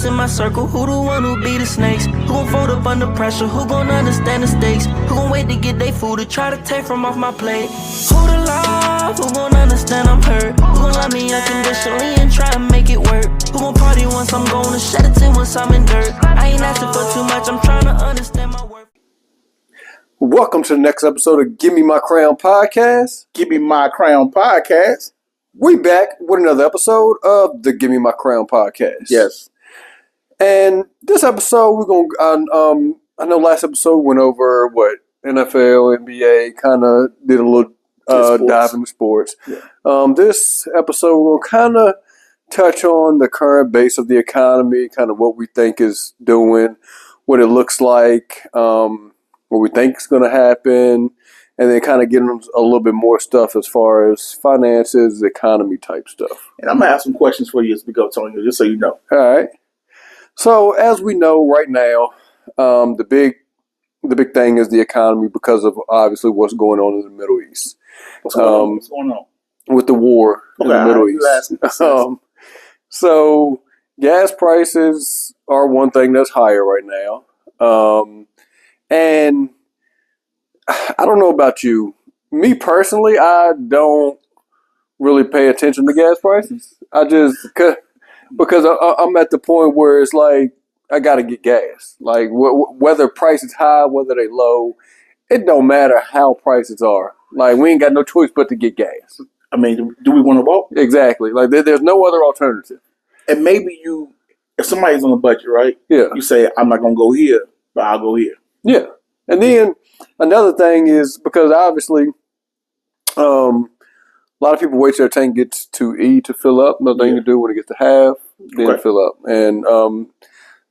closest in my circle? Who the one who be the snakes? Who gon' fold up under pressure? Who gon' understand the stakes? Who gon' wait to get their food to try to take from off my plate? Who the love? Who gon' understand I'm hurt? Who gon' love me unconditionally and try to make it work? Who gon' party once I'm gone and shed a tear once I'm in dirt? I ain't asking for too much, I'm trying to understand my worth. Welcome to the next episode of Give Me My Crown Podcast. Give Me My Crown Podcast. We back with another episode of the Give Me My Crown Podcast. Yes. And this episode, we're going to, I know last episode went over what NFL, NBA, kind of did a little dive into sports. Yeah. This episode, we'll kind of touch on the current base of the economy, kind of what we think is doing, what it looks like, what we think is going to happen, and then kind of get them a little bit more stuff as far as finances, economy type stuff. And I'm going to have some questions for you as we go, Tony, just so you know. All right. So as we know right now, the big thing is the economy because of obviously what's going on in the Middle East. What's going on? With the war in the Middle East. So gas prices are one thing that's higher right now. And I don't know about you. Me personally, I don't really pay attention to gas prices. I just, because I'm at the point where it's like, I got to get gas. Like, whether price is high, whether they low, it don't matter how prices are. Like, we ain't got no choice but to get gas. I mean, do we want to walk? Exactly. Like, there's no other alternative. And maybe if somebody's on a budget, right? Yeah. You say, I'm not going to go here, but I'll go here. Yeah. And then another thing is because obviously a lot of people wait till their tank gets to E to fill up. Another thing to do when it gets to half, then fill up. And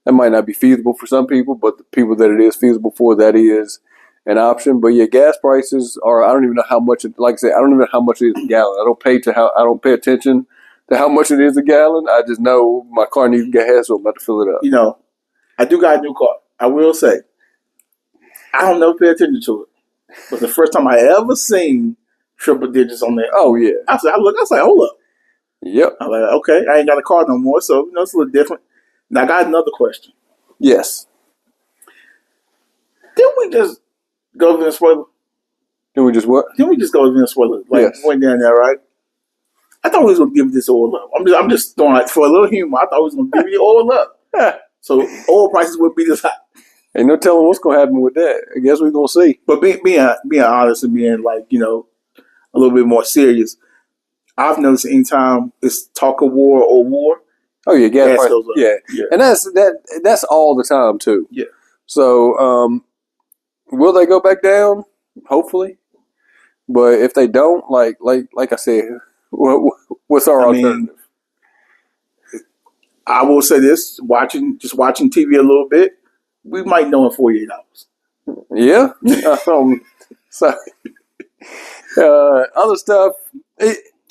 that might not be feasible for some people, but the people that it is feasible for, that is an option. But yeah, gas prices are, I don't even know how much, like I said, I don't even know how much it is a gallon. I don't pay attention to how much it is a gallon. I just know my car needs gas, so I'm about to fill it up. You know, I do got a new car. I will say, I don't never pay attention to it. But the first time I ever seen triple digits on there. Oh, yeah. I was like, hold up. Yep. I'm like, okay, I ain't got a car no more, so it's a little different. Now, I got another question. Yes. Didn't we just go to Venezuela? Didn't we just what? Didn't we just go to Venezuela? Like, yes. Went down there, right? I thought we was going to give this oil up. I'm just throwing it for a little humor. I thought we was going to give you oil up. So oil prices would be this high. Ain't no telling what's going to happen with that. I guess we're going to see. But being honest and being like, a little bit more serious, I've noticed anytime it's talk of war or war, oh yeah, gas price goes up. Yeah. And that's all the time too. Yeah. So will they go back down? Hopefully. But if they don't, like I said, what's our alternative? I will say this: watching TV a little bit, we might know in 48 hours. Yeah. So other stuff.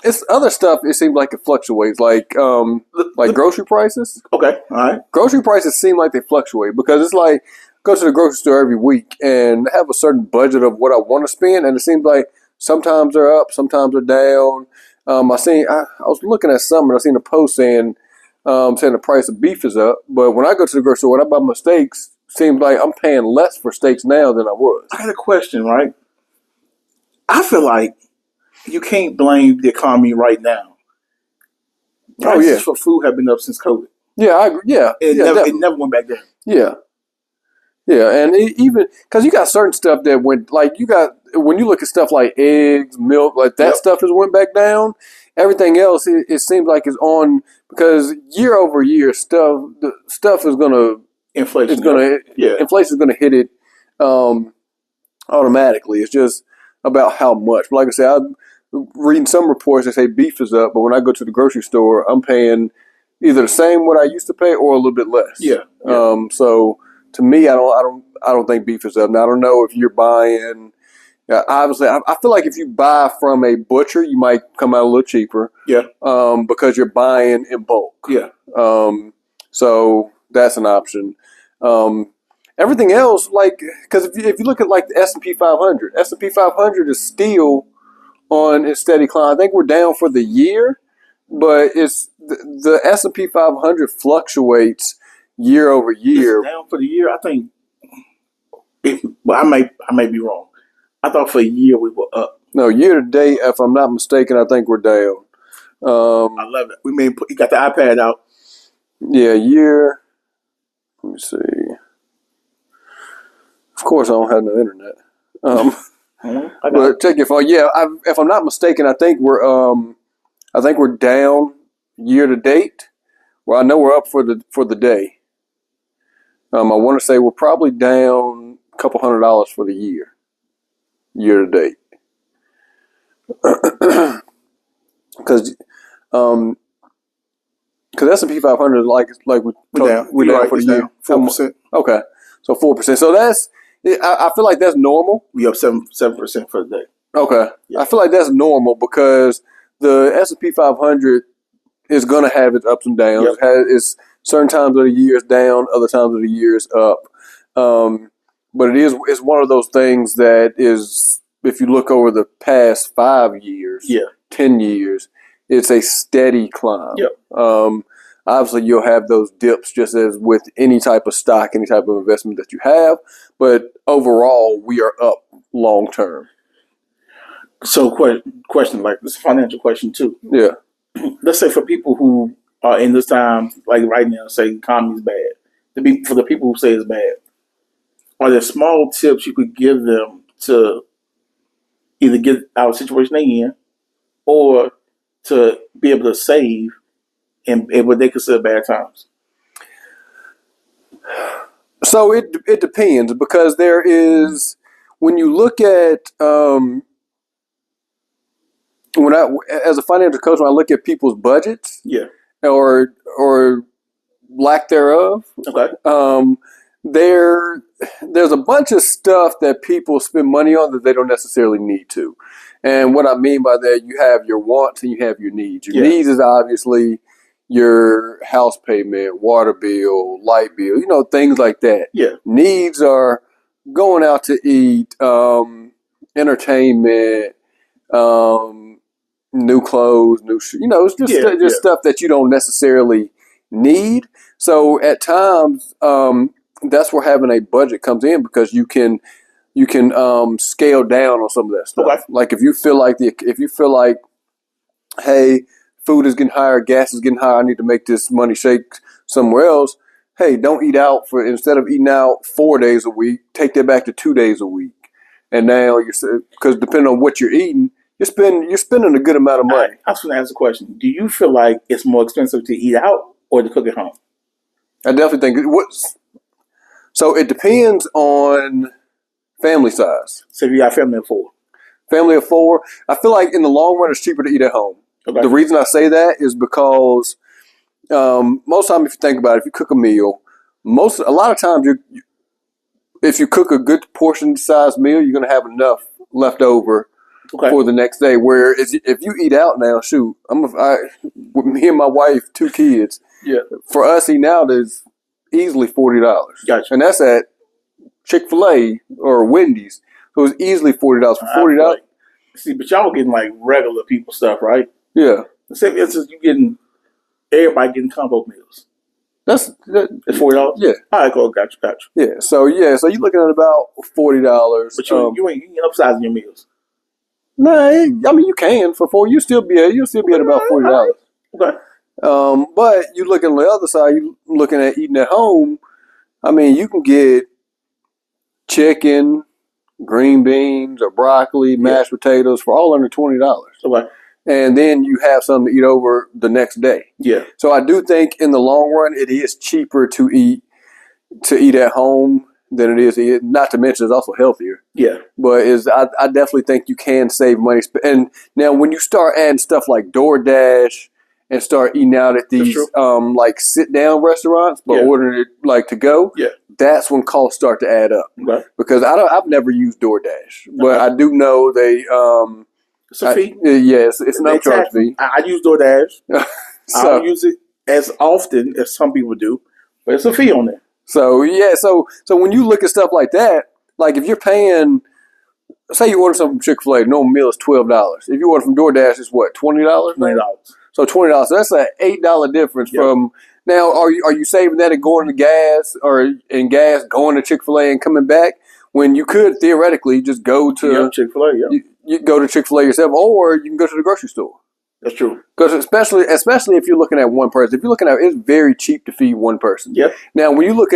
It's other stuff. It seems like it fluctuates, like grocery prices. Okay, all right. Grocery prices seem like they fluctuate because it's like go to the grocery store every week and have a certain budget of what I want to spend, and it seems like sometimes they're up, sometimes they're down. I was looking at something, I seen a post saying the price of beef is up, but when I go to the grocery store, when I buy my steaks, seems like I'm paying less for steaks now than I was. I had a question, right? I feel like you can't blame the economy right now. Prices for food have been up since COVID. Yeah, I agree. Yeah, it never went back down. Yeah, and even because you got certain stuff that went, like when you look at stuff like eggs, milk, like that stuff has went back down. Everything else, it seems like is on because year over year stuff is gonna inflation. Inflation is gonna hit it automatically. It's just about how much. Like I said, I'm reading some reports that say beef is up, but when I go to the grocery store, I'm paying either the same what I used to pay or a little bit less. Yeah. So to me, I don't think beef is up. Now I don't know if you're buying. Obviously, I feel like if you buy from a butcher, you might come out a little cheaper. Yeah. Because you're buying in bulk. Yeah. So that's an option. Everything else, like, because if you look at like the S&P 500, S&P 500 is still on its steady climb. I think we're down for the year, but it's the S&P 500 fluctuates year over year. Down for the year, I think. Well, I may be wrong. I thought for a year we were up. No, year to date, if I'm not mistaken, I think we're down. I love it. You got the iPad out. Yeah, year. Let me see. Of course, I don't have no internet. But check your phone. Yeah, if I'm not mistaken, I think we're down year to date. Well, I know we're up for the day. I want to say we're probably down a couple $100 for the year to date. Because S&P 500 like we're down for the year 4%. Okay, so 4%. So I feel like that's normal. We up 7% for the day. Okay, yeah. I feel like that's normal because the S&P 500 is going to have its ups and downs. Yep. It's certain times of the year is down, other times of the year is up. But it's one of those things that is, if you look over the past 5 years, 10 years, it's a steady climb. Yep. Obviously, you'll have those dips just as with any type of stock, any type of investment that you have. But overall, we are up long term. So, question like this, is a financial question too. Yeah. Let's say for people who are in this time, like right now, say the economy's bad. For the people who say it's bad, are there small tips you could give them to either get out of the situation they're in, or to be able to save in what they consider bad times? So it depends, because there is, when you look at as a financial coach, when I look at people's budgets, or lack thereof, there's a bunch of stuff that people spend money on that they don't necessarily need to. And what I mean by that, you have your wants and you have your needs. Your needs is obviously your house payment, water bill, light bill, things like that. Yeah. Needs are going out to eat, entertainment, new clothes, new shoes. It's just stuff that you don't necessarily need. So at times, that's where having a budget comes in, because you can scale down on some of that stuff. Okay. Like if you feel like, hey, food is getting higher, gas is getting higher, I need to make this money shake somewhere else. Hey, don't eat out instead of eating out 4 days a week, take that back to 2 days a week. And now because depending on what you're eating, you're spending a good amount of money. I was going to ask a question. Do you feel like it's more expensive to eat out or to cook at home? I definitely think so it depends on family size. So if you got family of 4. Family of 4, I feel like in the long run it's cheaper to eat at home. Okay. The reason I say that is because most time, if you think about it, if you cook a meal, a lot of times if you cook a good portion size meal, you're going to have enough left over for the next day. Where if you eat out now, shoot, with me and my wife, 2 kids. Yeah. For us, eating out is easily $40. Gotcha. And that's at Chick-fil-A or Wendy's. So it's easily $40. For $40. See, but y'all getting like regular people stuff, right? Yeah. Say for instance, everybody getting combo meals. It's $40? Yeah. All right, cool. Gotcha. Yeah. So you're looking at about $40. But you ain't upsizing your meals. No, I mean you can for $4. You'll still be at about $40. Okay. But you look on the other side, you looking at eating at home. I mean, you can get chicken, green beans, or broccoli, mashed potatoes for all under $20. Okay. And then you have something to eat over the next day. Yeah. So I do think in the long run, it is cheaper to eat at home than it is to eat. Not to mention, it's also healthier. Yeah. But I definitely think you can save money. And now when you start adding stuff like DoorDash and start eating out at these like sit down restaurants, but ordering it like to go, that's when costs start to add up. Okay. Because I've never used DoorDash, but I do know they. It's a fee. It's an upcharge fee. I use DoorDash. I don't use it as often as some people do, but it's a fee on there. So when you look at stuff like that, like if you're paying, say you order something from Chick-fil-A, normal meal is $12. If you order from DoorDash, it's what, $20? $20. So $20. So that's an $8 difference from Now, are you saving that and going to gas going to Chick-fil-A and coming back when you could theoretically just go to Chick-fil-A? Yeah, you go to Chick-fil-A yourself, or you can go to the grocery store. That's true. Because especially if you're looking at one person, if you're looking at it's very cheap to feed one person. Yep. Now, when you look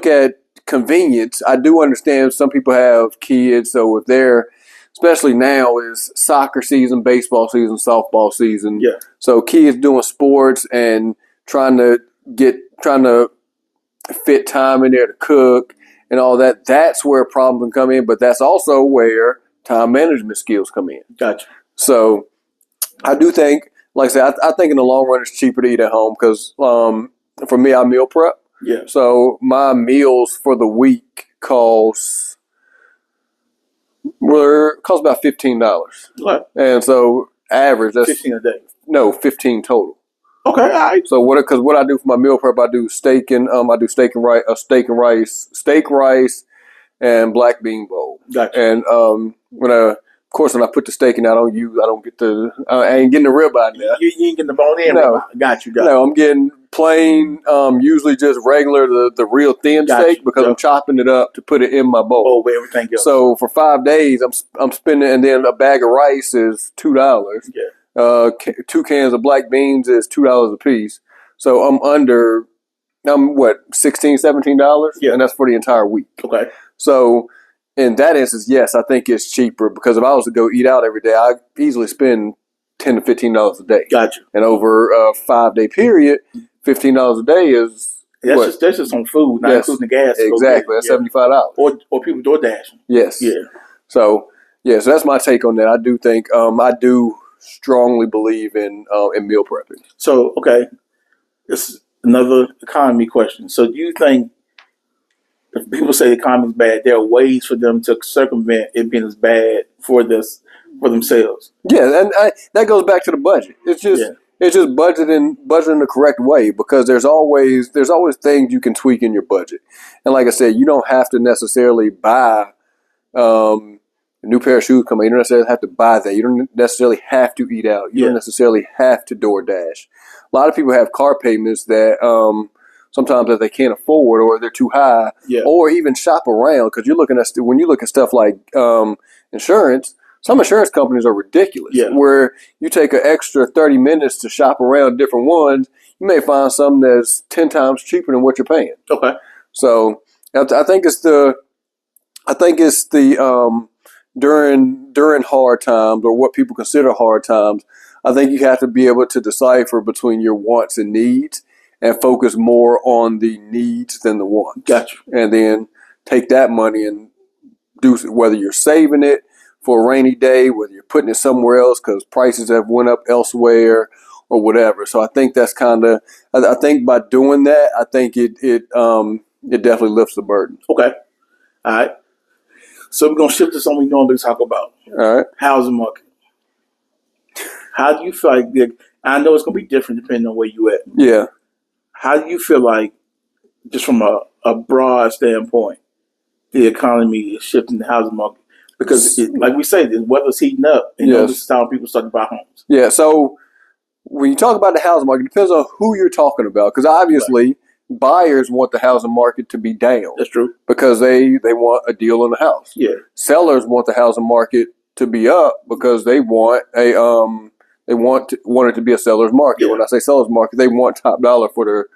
at convenience, I do understand some people have kids, so if they're especially now is soccer season, baseball season, softball season. Yeah. So kids doing sports and trying to fit time in there to cook and all that. That's where problems can come in, but that's also where time management skills come in. Gotcha. So I do think, like I said, I think in the long run it's cheaper to eat at home because for me, I meal prep. Yeah. So my meals for the week cost about $15. What? And so average, that's 15 a day. No, 15 total. Okay, all right. So what I do for my meal prep, I do steak and rice, and black bean bowl. Gotcha. And when I put the steak in, I ain't getting the ribeye now. You ain't getting the bone in. No. Got you. No, I'm getting plain, usually just regular, the real thin steak because I'm chopping it up to put it in my bowl. Oh, with everything else. So for 5 days, I'm spending, and then a bag of rice is $2. Yeah. 2 cans of black beans is $2 a piece. So I'm what, $16, $17? Yeah. And that's for the entire week. Okay. So in that instance, yes, I think it's cheaper because if I was to go eat out every day, I easily spend $10 to $15 a day. Gotcha. And over a 5-day period, $15 a day is that's just on food, not including the gas. Exactly, that's $75. Or people door dashing. Yes. Yeah. So that's my take on that. I do think I do strongly believe in meal prepping. So this is another economy question. So do you think if people say the economy is bad, there are ways for them to circumvent it being as bad for themselves? Yeah, and that goes back to the budget. It's just budgeting the correct way because there's always things you can tweak in your budget. And like I said, you don't have to necessarily buy a new pair of shoes coming. You don't necessarily have to buy that. You don't necessarily have to eat out. You don't necessarily have to DoorDash. A lot of people have car payments that sometimes that they can't afford or they're too high, or even shop around because when you look at stuff like insurance. Some insurance companies are ridiculous. Where you take an extra 30 minutes to shop around different ones, you may find some that's 10 times cheaper than what you're paying. Okay. So I think it's during hard times or what people consider hard times. I think you have to be able to decipher between your wants and needs and focus more on the needs than the wants. Gotcha. And then take that money and do whether you're saving it for a rainy day, whether you're putting it somewhere else because prices have went up elsewhere or whatever. So I think that's I think by doing that, I think it definitely lifts the burden. Okay. All right. So we're going to shift to something we normally talk about. All right. Housing market. How do you feel like, I know it's going to be different depending on where you at. Yeah. How do you feel like, just from a broad standpoint, the economy is shifting the housing market? Because, like we say, the weather's heating up, and this is how people start to buy homes. Yeah, so when you talk about the housing market, it depends on who you're talking about. Because obviously, buyers want the housing market to be down. That's true. Because they want a deal on the house. Yeah. Sellers want the housing market to be up because they want it to be a seller's market. Yeah. When I say seller's market, they want top dollar for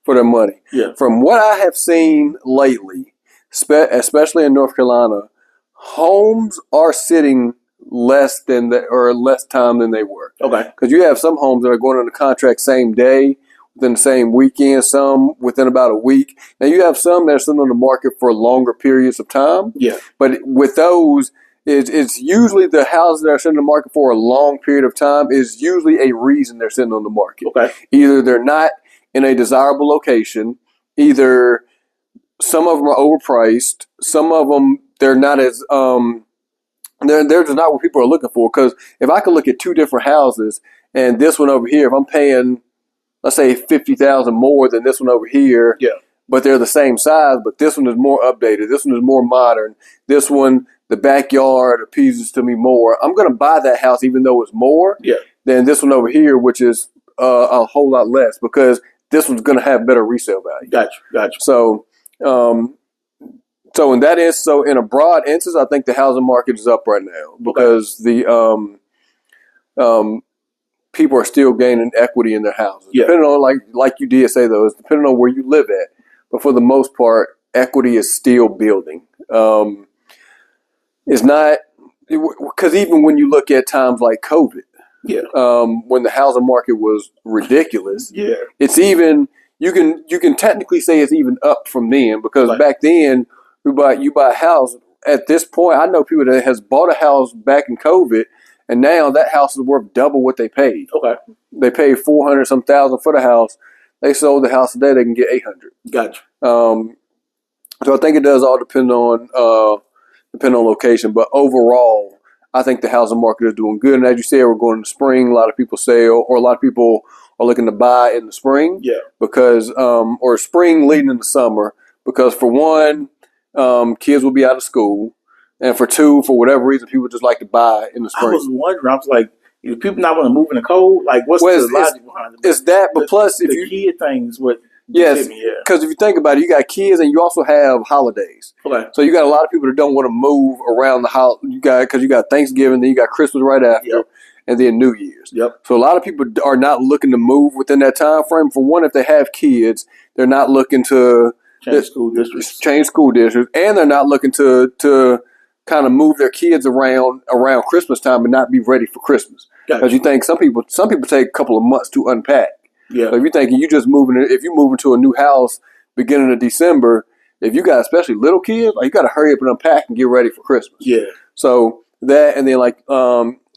their money. Yeah. From what I have seen lately, especially in North Carolina, homes are sitting less time than they were. Okay. Because you have some homes that are going under contract same day, within the same weekend, some within about a week. Now you have some that are sitting on the market for longer periods of time. Yeah. But with those, it's usually the houses that are sitting on the market for a long period of time is usually a reason they're sitting on the market. Okay. Either they're not in a desirable location, either some of them are overpriced, some of them they're not as they're just not what people are looking for. Because if I could look at 2 different houses and this one over here, if I'm paying, let's say $50,000 more than this one over here, but they're the same size, but this one is more updated, this one is more modern, this one the backyard appeases to me more. I'm going to buy that house even though it's more than this one over here, which is a whole lot less because this one's going to have better resale value. Gotcha. So, so in that is so in a broad instance, I think the housing market is up right now because the people are still gaining equity in their houses. Yeah. Depending on like you did say though, it's depending on where you live at. But for the most part, equity is still building. It's not because even when you look at times like COVID, when the housing market was ridiculous, it's even you can technically say it's even up from then because back then you buy a house at this point. I know people that has bought a house back in COVID, and now that house is worth double what they paid. Okay, they paid $400,000 for the house. They sold the house today, they can get $800,000. Gotcha. So I think it does all depend on location, but overall, I think the housing market is doing good. And as you said, we're going to spring. A lot of people sell, or a lot of people are looking to buy in the spring. Yeah. Because or spring leading into summer. Because for one, kids will be out of school, and for two, for whatever reason, people just like to buy in the spring. I was wondering. I was like, if people not want to move in the cold, like what's the logic behind it? It's that, but plus if the kid things what. Yes, because if you think about it, you got kids and you also have holidays. Okay. So you got a lot of people that don't want to move around the because you got Thanksgiving, then you got Christmas right after, and then New Year's. Yep. So a lot of people are not looking to move within that time frame. For one, if they have kids, they're not looking to change school districts, and they're not looking to kind of move their kids around Christmas time and not be ready for Christmas. Because you think some people take a couple of months to unpack. Yeah. So if you're thinking if you move into a new house beginning of December, if you got especially little kids, you got to hurry up and unpack and get ready for Christmas. Yeah. So that, and then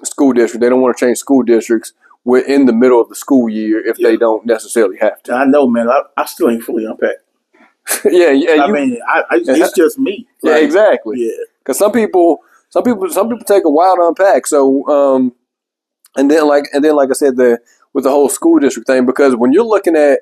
school district, they don't want to change school districts in the middle of the school year if they don't necessarily have to. I know, man. I still ain't fully unpacked. Yeah. It's just me. Yeah, exactly. Yeah. Because some people take a while to unpack. So, and then like I said, with the whole school district thing, because when you're looking at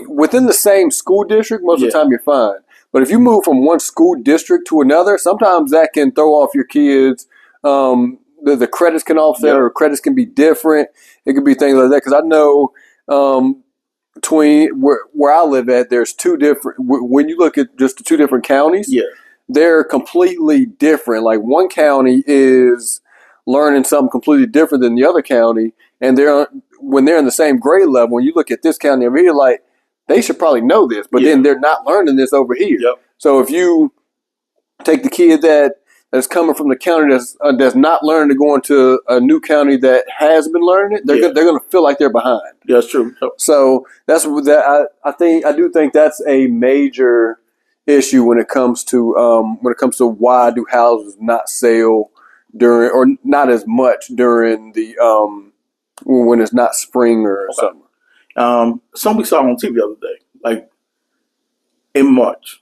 within the same school district, most of the time you're fine. But if you move from one school district to another, sometimes that can throw off your kids. The credits can offset, or credits can be different. It could be things like that. Because I know between where I live at, there's two different. When you look at just the two different counties, they're completely different. Like one county is learning something completely different than the other county, and when they're in the same grade level, when you look at this county over here, like they should probably know this, but then they're not learning this over here. Yep. So if you take the kid that's coming from the county that's not learning to go into a new county that has been learning it, they're going to feel like they're behind. Yeah, that's true. So that's that. I do think that's a major issue when it comes to why do houses not sell during, or not as much during the when it's not spring or summer. Something we saw on TV the other day, like in March,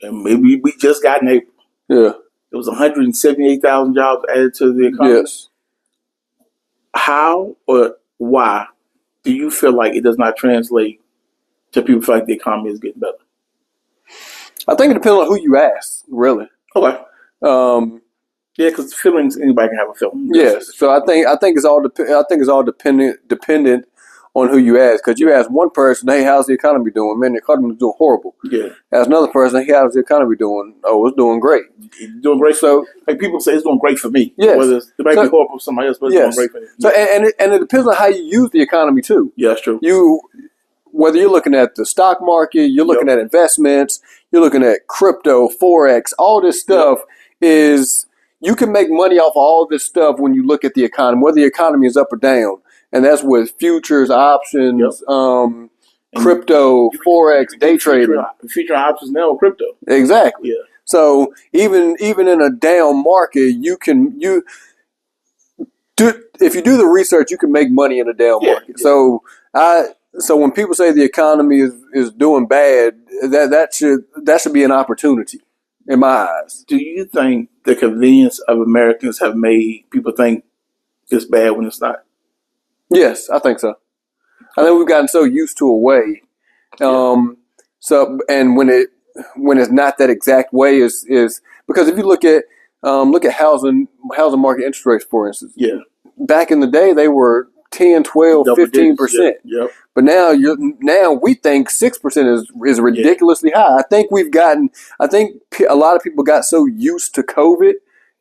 and maybe we just got in April. Yeah, it was 178,000 jobs added to the economy. Yes. How or why do you feel like it does not translate to people feel like the economy is getting better? I think it depends on who you ask, really. Okay. Yeah, because feelings, anybody can have a feeling. Yes. So I think it's all dependent on who you ask. Because you ask one person, hey, how's the economy doing? Man, the economy is doing horrible. Yeah. Ask another person, hey, how's the economy doing? Oh, it's doing great. It's doing great. So like people say it's doing great for me. Yes. Whether it might be horrible for somebody else, but it's doing great for me. So and it depends on how you use the economy too. Yeah, that's true. Whether you're looking at the stock market, you're looking at investments, you're looking at crypto, Forex, all this stuff is, you can make money off of all this stuff when you look at the economy, whether the economy is up or down. And that's with futures, options, crypto, Forex, day trading. Future options now, crypto. Exactly. Yeah. So even in a down market, if you do the research, you can make money in a down market. Yeah. So when people say the economy is doing bad, that should be an opportunity in my eyes. Do you think the convenience of Americans have made people think it's bad when it's not? Yes, I think so. I think we've gotten so used to a way. And when it's not that exact way is because if you look at housing market interest rates, for instance. Yeah. Back in the day, they were 10, 12, 15%. Yep. But now we think 6% is ridiculously high. I think a lot of people got so used to COVID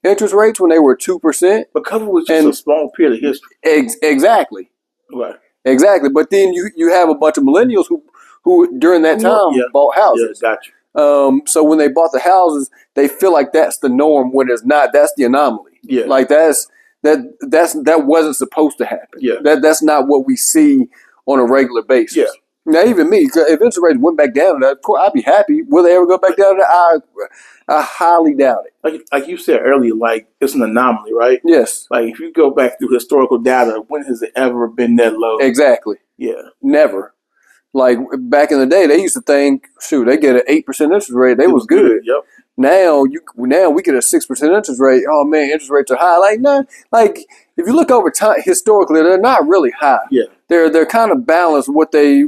interest rates when they were 2%. But COVID was just a small period of history. Exactly. Right. Exactly. But then you have a bunch of millennials who during that time bought houses. Yeah, gotcha. So when they bought the houses, they feel like that's the norm when it's not. That's the anomaly. Yeah. Like that wasn't supposed to happen. Yeah. That's not what we see on a regular basis. Yeah. Now even me, if interest rates went back down, of course I'd be happy. Will they ever go back down? I highly doubt it. Like you said earlier, like it's an anomaly, right? Yes. Like if you go back through historical data, when has it ever been that low? Exactly. Yeah. Never. Like back in the day, they used to think, shoot, they get an 8% interest rate, they was good. Yep. Now we get a 6% interest rate. Oh man, interest rates are high. Like no, like if you look over time historically, they're not really high. Yeah. They're kind of balanced what they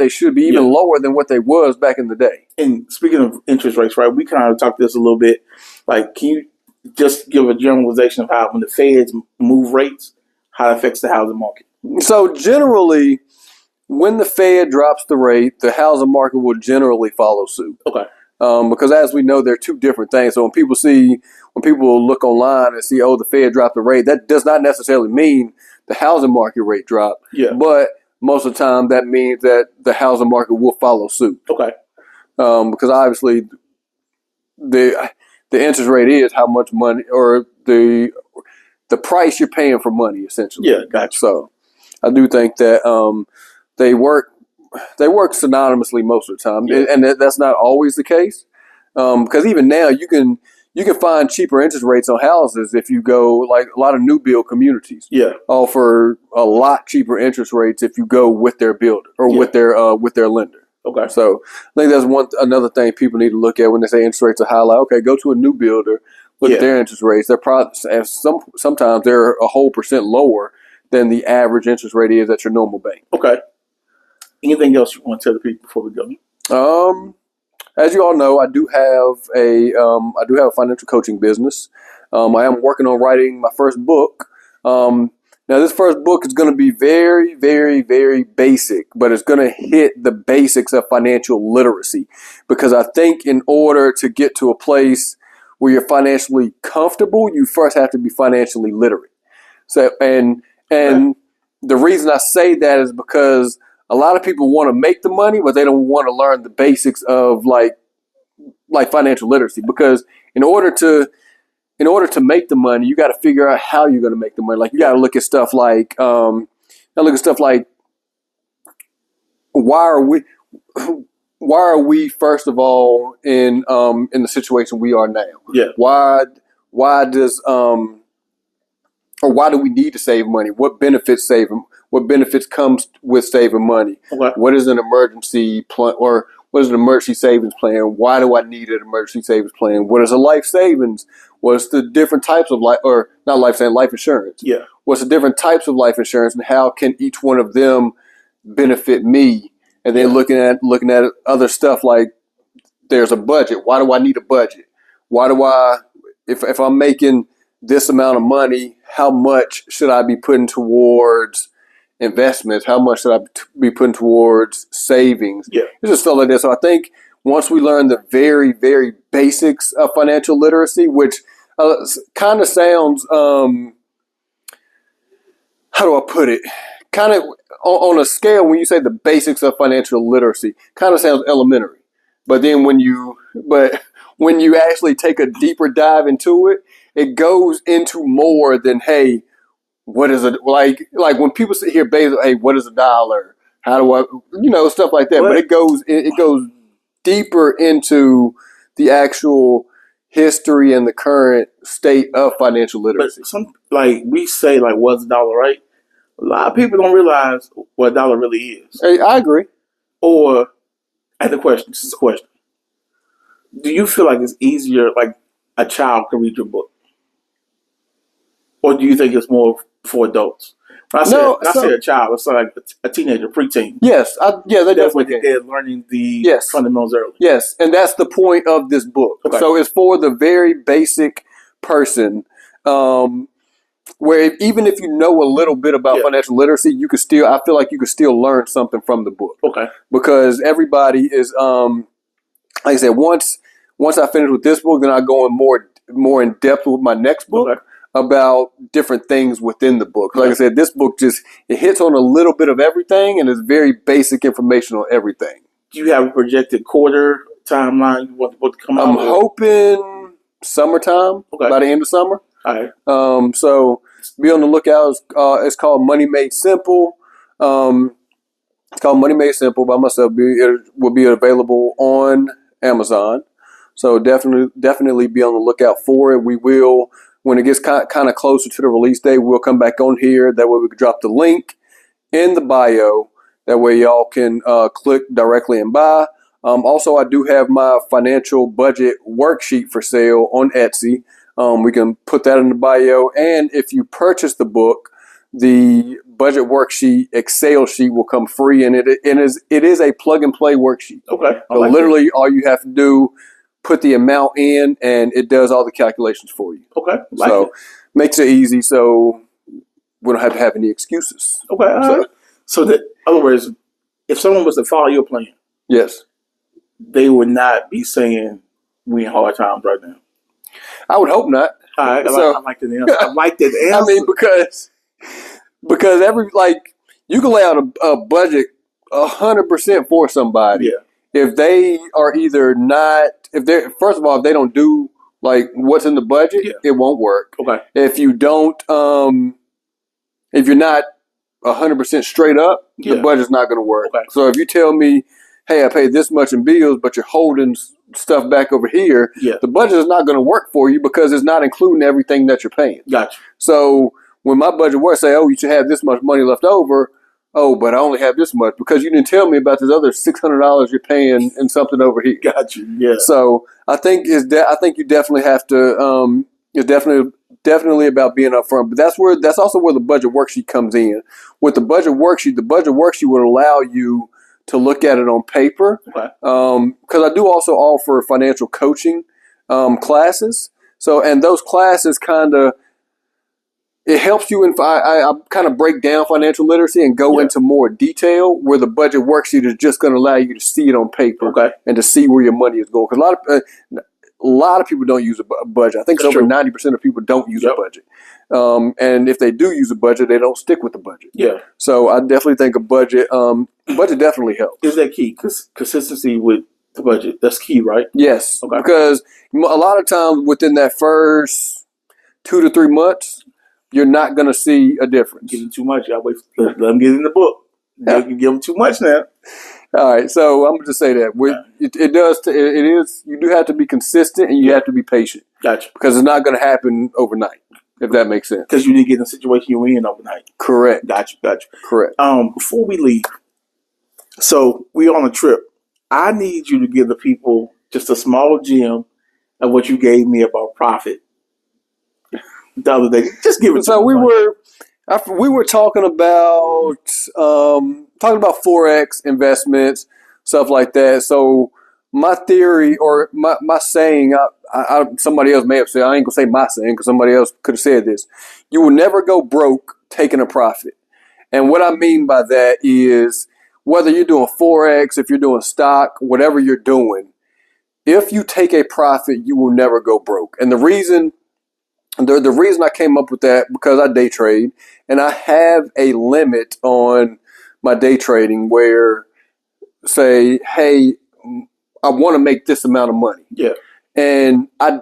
should be, even lower than what they was back in the day. And speaking of interest rates, right? We kind of talked this a little bit. Like, can you just give a generalization of how when the Feds move rates, how it affects the housing market? So generally, when the Fed drops the rate, the housing market will generally follow suit. Okay. Because as we know, they're two different things. So when people look online and see, oh, the Fed dropped the rate, that does not necessarily mean the housing market rate dropped. Yeah. But most of the time, that means that the housing market will follow suit. Okay. Because obviously, the interest rate is how much money or the price you're paying for money, essentially. Yeah, gotcha. So I do think that they work synonymously most of the time, and that's not always the case. Because even now, you can find cheaper interest rates on houses if you go, like a lot of new build communities. Yeah. Offer a lot cheaper interest rates if you go with their builder or with their lender. Okay. So I think that's another thing people need to look at when they say interest rates are high. Like, okay, go to a new builder, look at their interest rates. They're probably sometimes they're a whole percent lower than the average interest rate is at your normal bank. Okay. Anything else you want to tell the people before we go? As you all know, I do have a financial coaching business. I am working on writing my first book. Now, this first book is going to be very, very, very basic, but it's going to hit the basics of financial literacy, because I think in order to get to a place where you're financially comfortable, you first have to be financially literate. So, and the reason I say that is because a lot of people want to make the money, but they don't want to learn the basics of like financial literacy. Because in order to make the money, you got to figure out how you're going to make the money. Like you got to look at stuff like why are we first of all in the situation we are now? Yeah. Why do we need to save money? What benefits saving? What benefits comes with saving money? Okay. What is an emergency plan, or what is an emergency savings plan? Why do I need an emergency savings plan? What is a life savings? What's the different types of life insurance? Yeah. What's the different types of life insurance, and how can each one of them benefit me? And then looking at other stuff like there's a budget. Why do I need a budget? Why do if I'm making this amount of money, how much should I be putting towards investments? How much should I be putting towards savings? Yeah. It's just stuff like this. So I think once we learn the very, very basics of financial literacy, which kind of sounds, how do I put it? Kind of on a scale, when you say the basics of financial literacy, kind of sounds elementary. But then when you actually take a deeper dive into it, it goes into more than, hey, what is it? Like when people sit here, hey, what is a dollar? How do I, stuff like that. But it goes deeper into the actual history and the current state of financial literacy. But we say, what's a dollar, right? A lot of people don't realize what a dollar really is. Hey, I agree. Or, this is a question. Do you feel like it's easier, like a child can read your book? Or do you think it's more for adults? When I say a child, it's like a teenager, preteen. Yes, they definitely can. They're learning the fundamentals early. Yes, and that's the point of this book. Okay. So it's for the very basic person. where even if you know a little bit about financial literacy, you could still, I feel like you could still learn something from the book. Okay. Because everybody is, like I said, once I finish with this book, then I go in more in depth with my next book about different things within the book. Like I said, this book it hits on a little bit of everything and it's very basic information on everything. Do you have a projected quarter timeline you want the book to come out? I'm hoping summertime, by the end of summer. All right. So be on the lookout. It's called Money Made Simple. It's called Money Made Simple by myself. It will be available on Amazon. So definitely be on the lookout for it. We will, when it gets kind of closer to the release date, we'll come back on here. That way we can drop the link in the bio. That way y'all can click directly and buy. Also, I do have my financial budget worksheet for sale on Etsy. We can put that in the bio. And if you purchase the book, the budget worksheet Excel sheet will come free, and it is a plug and play worksheet. Okay. So literally, all you have to do, put the amount in, and it does all the calculations for you. Okay. So makes it easy, so we don't have to have any excuses. Okay. So in other words, if someone was to follow your plan, yes, they would not be saying we in hard times right now. I would hope not. All right. I like that answer. I like that answer. I mean, because you can lay out a budget 100% for somebody. Yeah. If they are either not, first of all, if they don't do like what's in the budget, it won't work. Okay. If you don't, if you're not 100% straight up, the budget's not going to work. Okay. So if you tell me, hey, I paid this much in bills, but you're holding stuff back over here, the budget is not going to work for you because it's not including everything that you're paying. Gotcha. So when my budget works, say, oh, you should have this much money left over. Oh, but I only have this much because you didn't tell me about this other $600 you're paying in something over here. Gotcha. Yeah. So I think you definitely have to. It's definitely about being upfront. But that's also where the budget worksheet comes in. With the budget worksheet would allow you to look at it on paper. Okay. Because I do also offer financial coaching classes. So, and those classes it helps you. I kind of break down financial literacy and go into more detail, where the budget worksheet is just going to allow you to see it on paper and to see where your money is going. Because a lot of people don't use a budget. I think it's over 90% of people don't use a budget. And if they do use a budget, they don't stick with the budget. Yeah. So I definitely think a budget definitely helps. Is that key? Consistency with the budget. That's key, right? Yes. Okay. Because a lot of times within that first 2 to 3 months, you're not going to see a difference. Giving too much. Y'all wait. Let them get in the book. You can give them too much now. All right, so I'm going to say that it is. You do have to be consistent and you have to be patient. Gotcha. Because it's not going to happen overnight, if that makes sense. Because you didn't get in a situation you were in overnight. Correct. Gotcha. Correct. Before we leave, so we're on a trip. I need you to give the people just a small gem of what you gave me about profit the other day. Just give it. So we were talking about Forex investments, stuff like that. So my theory or my saying, somebody else may have said, I ain't gonna say my saying because somebody else could have said this. You will never go broke taking a profit. And what I mean by that is whether you're doing Forex, if you're doing stock, whatever you're doing, if you take a profit, you will never go broke. And the reason I came up with that, because I day trade and I have a limit on my day trading where, say, hey, I want to make this amount of money. Yeah. And I've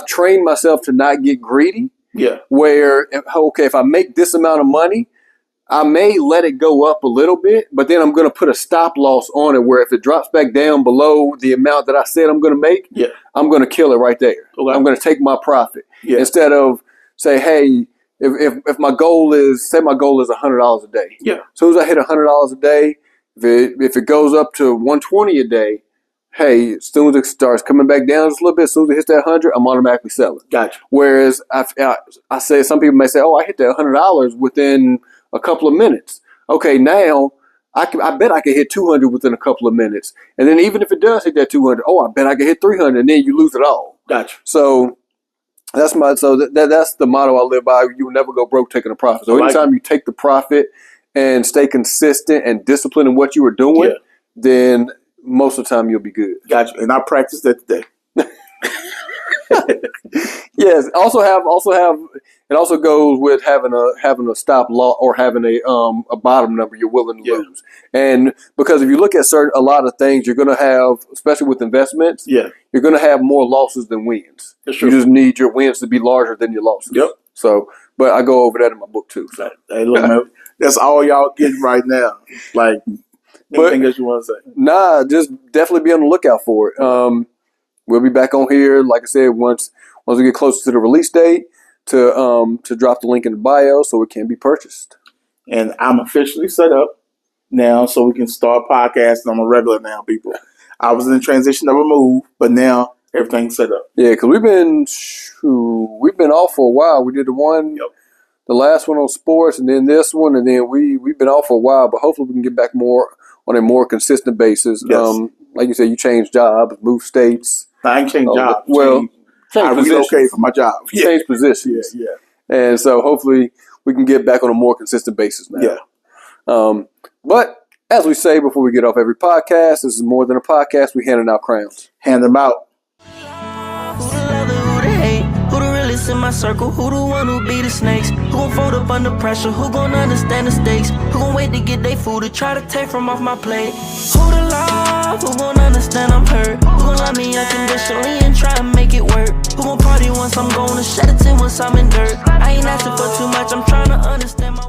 trained myself to not get greedy. Yeah. Where, if I make this amount of money, I may let it go up a little bit, but then I'm going to put a stop loss on it where if it drops back down below the amount that I said I'm going to make, I'm going to kill it right there. Okay. I'm going to take my profit. Yeah. Instead of say, hey, if my goal is, say my goal is $100 a day. Yeah. As soon as I hit $100 a day, if it goes up to $120 a day, hey, as soon as it starts coming back down just a little bit, as soon as it hits that 100, I'm automatically selling. Gotcha. Whereas I say, some people may say, oh, I hit that $100 within a couple of minutes. Okay, now I bet I can hit 200 within a couple of minutes. And then even if it does hit that 200, I bet I can hit 300, and then you lose it all. Gotcha. So That's that's the motto I live by. You will never go broke taking a profit. So anytime you take the profit and stay consistent and disciplined in what you were doing, then most of the time you'll be good. Gotcha. And I practiced that today. Yes. Also have. It also goes with having a stop loss or having a bottom number you're willing to lose. And because if you look at a lot of things, you're going to have, especially with investments, you're going to have more losses than wins. That's true. You just need your wins to be larger than your losses. Yep. So, but I go over that in my book too. So. Hey, look, man, that's all y'all getting right now. Like, anything else you want to say? Nah, just definitely be on the lookout for it. We'll be back on here, like I said, once we get closer to the release date, to drop the link in the bio so it can be purchased. And I'm officially set up now, so we can start podcasting on a regular now, people. I was in the transition of a move, but now everything's set up. Yeah, because we've been off for a while. We did the last one on sports, and then this one, and then we've been off for a while. But hopefully, we can get back more on a more consistent basis. Yes. Like you said, you changed jobs, moved states. I ain't changed jobs. I relocated for my job. Changed positions. Yeah. And so hopefully we can get back on a more consistent basis now. Yeah. But as we say before we get off every podcast, this is more than a podcast. We handing out crowns. Hand them out. Who the realest in my circle? Who the one who be the snakes? Who gon' fold up under pressure? Who gon' understand the stakes? Who gon' wait to get their food to try to take from off my plate? Who the love? Who gon' understand I'm hurt? Who gon' love me unconditionally and try and make it work? Who gon' party once I'm gone and shed a tear once I'm in dirt? I ain't asking for too much, I'm trying to understand my